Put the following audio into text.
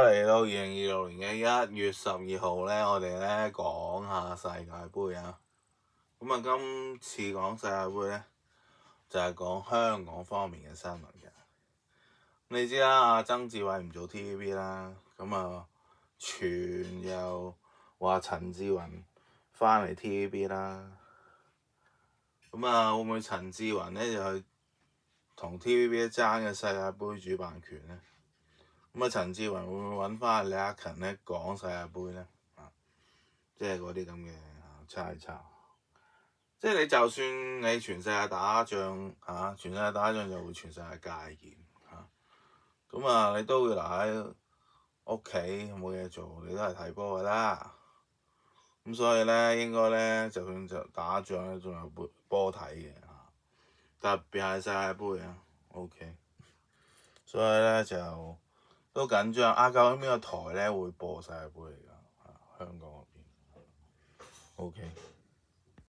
嚟到2026年嘅1月12號咧，我哋咧講下世界盃啊。咁啊，今次講世界盃咧，就係講香港方面嘅新聞嘅。你知啦，阿曾志偉唔做 TVB 啦，咁啊傳又話陳志雲翻嚟 TVB 啦。咁啊，會唔會陳志雲咧就去同 TVB 爭嘅世界盃主辦權咧？咁啊，陳志雲會唔會揾翻李克勤咧講世界盃咧？即係嗰啲咁嘅猜測。即係你就算你全世界打仗全世界打仗就會全世界戒嚴咁你都會留喺屋企冇嘢做，你都係睇波㗎啦。咁所以咧，應該咧，就算就打仗咧，仲有波睇嘅特別係世界盃OK。所以咧就都緊張究竟邊個台咧會播世界盃嚟㗎？香港嗰邊OK。